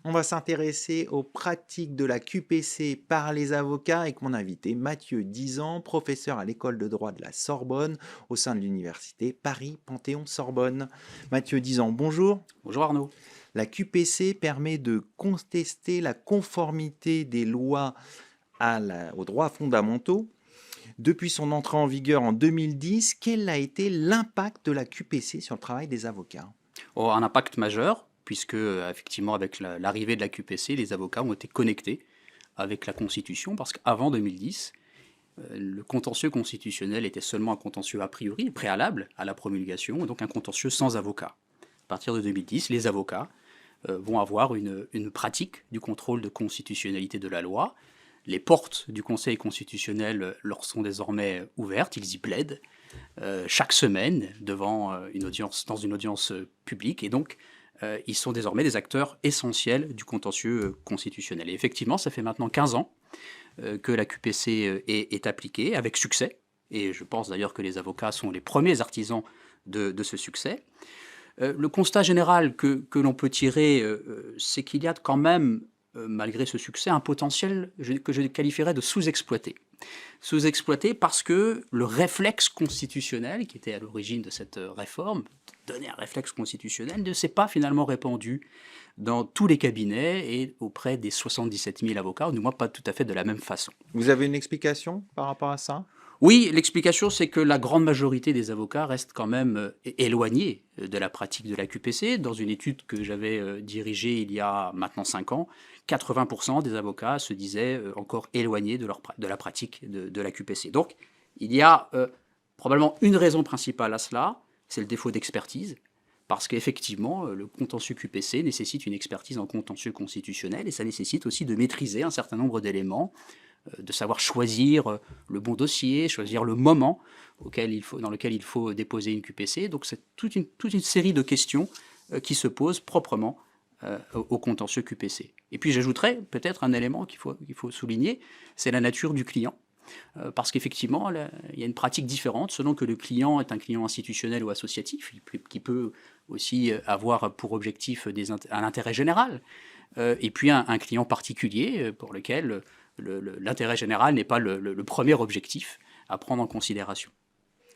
On va s'intéresser aux pratiques de la QPC par les avocats avec mon invité Mathieu Dizan, professeur à l'école de droit de la Sorbonne au sein de l'université Paris-Panthéon-Sorbonne. Mathieu Dizan, bonjour. Bonjour Arnaud. La QPC permet de contester la conformité des lois aux droits fondamentaux. Depuis son entrée en vigueur en 2010, quel a été l'impact de la QPC sur le travail des avocats? Un impact majeur, puisque effectivement avec l'arrivée de la QPC, les avocats ont été connectés avec la Constitution, parce qu'avant 2010, le contentieux constitutionnel était seulement un contentieux a priori, préalable à la promulgation, et donc un contentieux sans avocat. À partir de 2010, les avocats vont avoir une pratique du contrôle de constitutionnalité de la loi. Les portes du Conseil constitutionnel leur sont désormais ouvertes, ils y plaident chaque semaine devant dans une audience publique, et donc ils sont désormais des acteurs essentiels du contentieux constitutionnel. Et effectivement, ça fait maintenant 15 ans que la QPC est appliquée avec succès, et je pense d'ailleurs que les avocats sont les premiers artisans de ce succès. Le constat général que l'on peut tirer, c'est qu'il y a quand même, malgré ce succès, un potentiel que je qualifierais de sous-exploité. Sous-exploité parce que le réflexe constitutionnel, qui était à l'origine de cette réforme, donner un réflexe constitutionnel, ne s'est pas finalement répandu dans tous les cabinets et auprès des 77 000 avocats, ou du moins pas tout à fait de la même façon. Vous avez une explication par rapport à ça? Oui, l'explication, c'est que la grande majorité des avocats restent quand même éloignés de la pratique de la QPC. Dans une étude que j'avais dirigée il y a maintenant 5 ans, 80% des avocats se disaient encore éloignés de la pratique de la QPC. Donc, il y a probablement une raison principale à cela, c'est le défaut d'expertise, parce qu'effectivement, le contentieux QPC nécessite une expertise en contentieux constitutionnel, et ça nécessite aussi de maîtriser un certain nombre d'éléments, de savoir choisir le bon dossier, choisir le moment dans lequel il faut déposer une QPC. Donc c'est toute une série de questions qui se posent proprement au contentieux QPC. Et puis j'ajouterais peut-être un élément qu'il faut souligner, c'est la nature du client. Parce qu'effectivement, il y a une pratique différente selon que le client est un client institutionnel ou associatif, qui peut aussi avoir pour objectif un intérêt général, et puis un client particulier pour lequel l'intérêt général n'est pas le premier objectif à prendre en considération.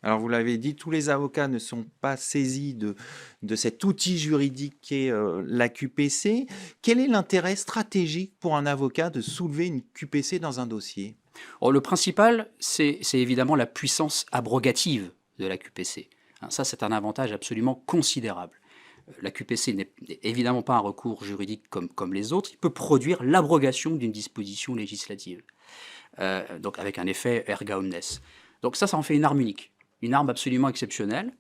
Alors vous l'avez dit, tous les avocats ne sont pas saisis de cet outil juridique qu'est la QPC. Quel est l'intérêt stratégique pour un avocat de soulever une QPC dans un dossier? Le principal, c'est évidemment la puissance abrogative de la QPC. Ça, c'est un avantage absolument considérable. La QPC n'est évidemment pas un recours juridique comme les autres. Il peut produire l'abrogation d'une disposition législative, donc avec un effet erga omnes. Donc ça en fait une arme unique, une arme absolument exceptionnelle,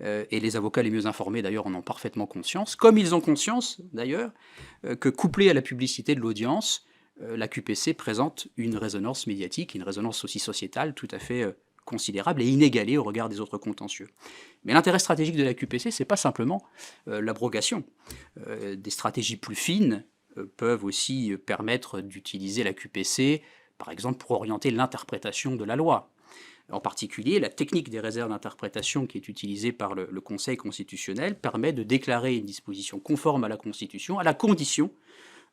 et les avocats les mieux informés d'ailleurs en ont parfaitement conscience, comme ils ont conscience d'ailleurs que couplé à la publicité de l'audience, la QPC présente une résonance médiatique, une résonance aussi sociétale tout à fait considérable et inégalée au regard des autres contentieux. Mais l'intérêt stratégique de la QPC, c'est pas simplement l'abrogation. Des stratégies plus fines peuvent aussi permettre d'utiliser la QPC, par exemple, pour orienter l'interprétation de la loi. En particulier, la technique des réserves d'interprétation qui est utilisée par le Conseil constitutionnel permet de déclarer une disposition conforme à la Constitution à la condition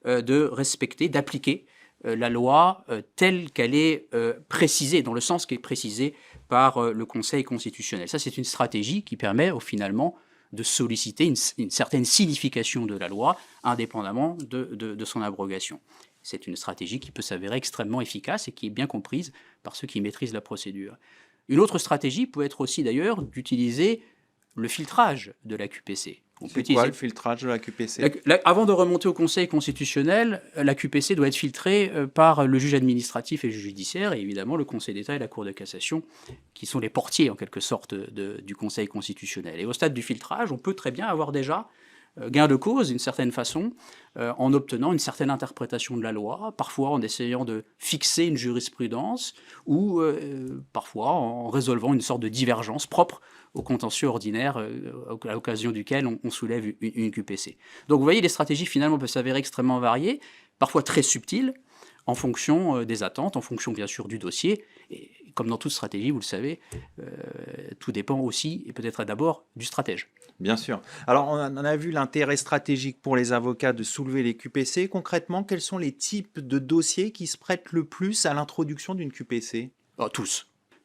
de respecter, d'appliquer la loi telle qu'elle est précisée, dans le sens qui est précisé par le Conseil constitutionnel. Ça, c'est une stratégie qui permet finalement de solliciter une certaine signification de la loi, indépendamment de son abrogation. C'est une stratégie qui peut s'avérer extrêmement efficace et qui est bien comprise par ceux qui maîtrisent la procédure. Une autre stratégie peut être aussi d'ailleurs d'utiliser le filtrage de la QPC. C'est quoi le filtrage de la QPC? Avant de remonter au Conseil constitutionnel, la QPC doit être filtrée par le juge administratif et le juge judiciaire, et évidemment le Conseil d'État et la Cour de cassation, qui sont les portiers en quelque sorte du Conseil constitutionnel. Et au stade du filtrage, on peut très bien avoir déjà gain de cause d'une certaine façon, en obtenant une certaine interprétation de la loi, parfois en essayant de fixer une jurisprudence, ou parfois en résolvant une sorte de divergence propre au contentieux ordinaire à l'occasion duquel on soulève une QPC. Donc vous voyez, les stratégies finalement peuvent s'avérer extrêmement variées, parfois très subtiles, en fonction des attentes, en fonction bien sûr du dossier. Et comme dans toute stratégie, vous le savez, tout dépend aussi, et peut-être d'abord, du stratège. Bien sûr. Alors, on a vu l'intérêt stratégique pour les avocats de soulever les QPC. Concrètement, quels sont les types de dossiers qui se prêtent le plus à l'introduction d'une QPC? Oh,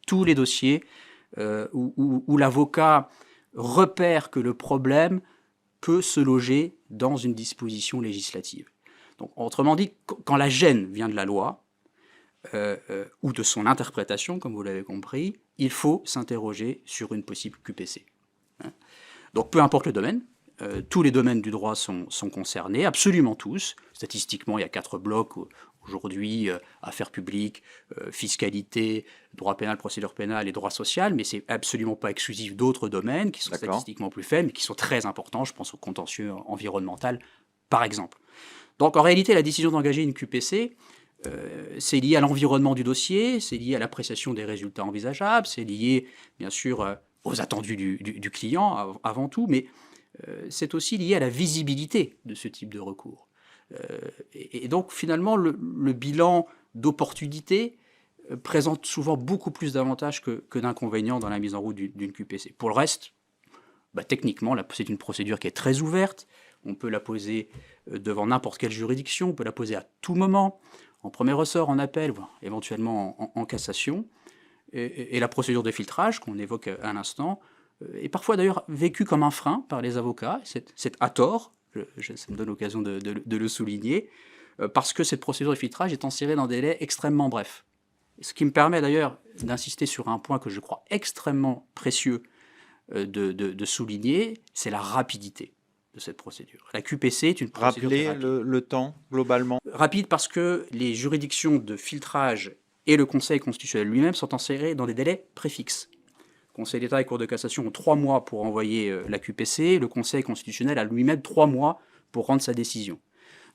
tous les dossiers où l'avocat repère que le problème peut se loger dans une disposition législative. Donc, autrement dit, quand la gêne vient de la loi ou de son interprétation, comme vous l'avez compris, il faut s'interroger sur une possible QPC. Donc, peu importe le domaine, tous les domaines du droit sont concernés, absolument tous. Statistiquement, il y a 4 blocs aujourd'hui, affaires publiques, fiscalité, droit pénal, procédure pénale et droit social, mais c'est absolument pas exclusif d'autres domaines qui sont statistiquement plus faibles, mais qui sont très importants. Je pense au contentieux environnemental, par exemple. Donc, en réalité, la décision d'engager une QPC, c'est lié à l'environnement du dossier, c'est lié à l'appréciation des résultats envisageables, c'est lié, bien sûr, aux attendus du client avant tout, mais c'est aussi lié à la visibilité de ce type de recours. Et donc, finalement, le bilan d'opportunité présente souvent beaucoup plus d'avantages que d'inconvénients dans la mise en route d'une QPC. Pour le reste, techniquement, c'est une procédure qui est très ouverte. On peut la poser devant n'importe quelle juridiction, on peut la poser à tout moment, en premier ressort, en appel, voire éventuellement en cassation. Et la procédure de filtrage qu'on évoque à l'instant est parfois d'ailleurs vécue comme un frein par les avocats. C'est à tort, ça me donne l'occasion de le souligner, parce que cette procédure de filtrage est enserrée dans des délais extrêmement brefs. Ce qui me permet d'ailleurs d'insister sur un point que je crois extrêmement précieux de souligner, c'est la rapidité de cette procédure. La QPC est une procédure Rappelez rapide. le temps, globalement. Rapide parce que les juridictions de filtrage et le Conseil constitutionnel lui-même sont enserrés dans des délais préfixes. Le Conseil d'État et Cour de cassation ont 3 mois pour envoyer la QPC, le Conseil constitutionnel a lui-même 3 mois pour rendre sa décision.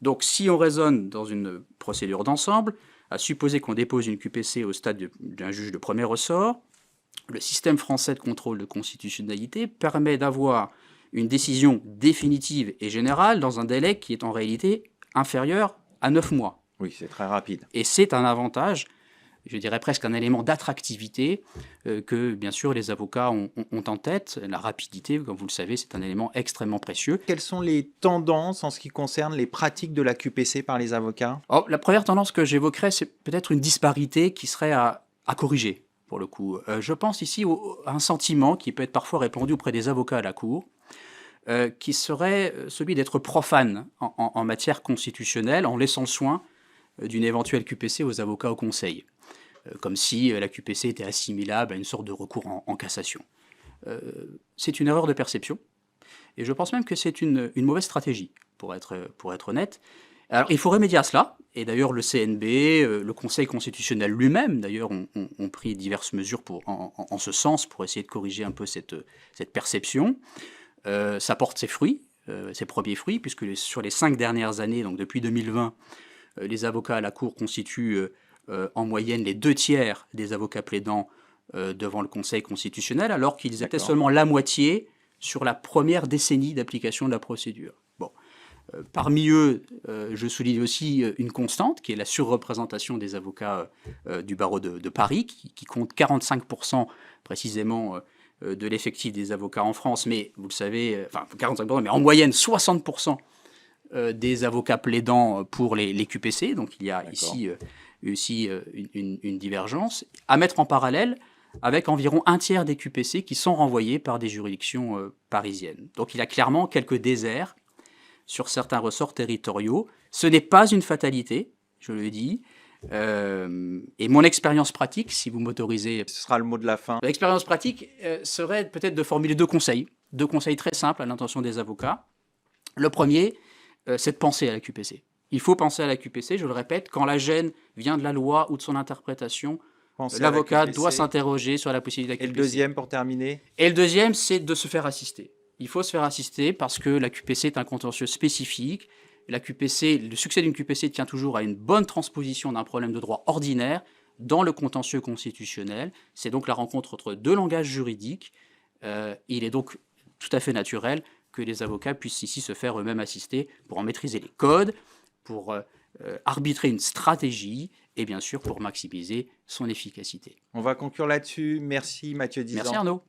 Donc si on raisonne dans une procédure d'ensemble, à supposer qu'on dépose une QPC au stade d'un juge de premier ressort, le système français de contrôle de constitutionnalité permet d'avoir une décision définitive et générale dans un délai qui est en réalité inférieur à 9 mois. Oui, c'est très rapide. Et c'est un avantage, je dirais presque un élément d'attractivité que, bien sûr, les avocats ont en tête. La rapidité, comme vous le savez, c'est un élément extrêmement précieux. Quelles sont les tendances en ce qui concerne les pratiques de la QPC par les avocats? La première tendance que j'évoquerais, c'est peut-être une disparité qui serait à corriger, pour le coup. Je pense ici à un sentiment qui peut être parfois répandu auprès des avocats à la Cour, qui serait celui d'être profane en matière constitutionnelle en laissant le soin d'une éventuelle QPC aux avocats au Conseil, comme si la QPC était assimilable à une sorte de recours en cassation. C'est une erreur de perception, et je pense même que c'est une mauvaise stratégie, pour être honnête. Alors, il faut remédier à cela, et d'ailleurs le CNB, le Conseil constitutionnel lui-même, d'ailleurs, ont pris diverses mesures en ce sens, pour essayer de corriger un peu cette perception. Ça porte ses fruits, ses premiers fruits, puisque sur les 5 dernières années, donc depuis 2020, les avocats à la Cour constituent en moyenne les 2/3 des avocats plaidants devant le Conseil constitutionnel, alors qu'ils étaient seulement la moitié sur la première décennie d'application de la procédure. Bon. Parmi eux, je souligne aussi une constante, qui est la surreprésentation des avocats du barreau de Paris, qui compte 45% précisément de l'effectif des avocats en France, mais vous le savez, enfin 45%, mais en moyenne 60% des avocats plaidants pour les QPC, donc il y a ici aussi une divergence, à mettre en parallèle avec environ 1/3 des QPC qui sont renvoyés par des juridictions parisiennes. Donc il y a clairement quelques déserts sur certains ressorts territoriaux. Ce n'est pas une fatalité, je le dis. Et mon expérience pratique, si vous m'autorisez... Ce sera le mot de la fin. L'expérience pratique serait peut-être de formuler 2 conseils. 2 conseils très simples à l'intention des avocats. Le premier, c'est de penser à la QPC. Il faut penser à la QPC, je le répète, quand la gêne vient de la loi ou de son interprétation, l'avocat doit s'interroger sur la possibilité de la QPC. Et le deuxième, pour terminer? Et le deuxième, c'est de se faire assister. Il faut se faire assister parce que la QPC est un contentieux spécifique. La QPC, le succès d'une QPC tient toujours à une bonne transposition d'un problème de droit ordinaire dans le contentieux constitutionnel. C'est donc la rencontre entre 2 langages juridiques. Il est donc tout à fait naturel que les avocats puissent ici se faire eux-mêmes assister pour en maîtriser les codes, pour arbitrer une stratégie et bien sûr pour maximiser son efficacité. On va conclure là-dessus. Merci Mathieu Dizan. Merci Arnaud.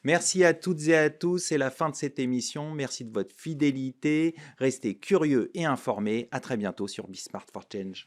Merci à toutes et à tous. C'est la fin de cette émission. Merci de votre fidélité. Restez curieux et informés. À très bientôt sur Be Smart for Change.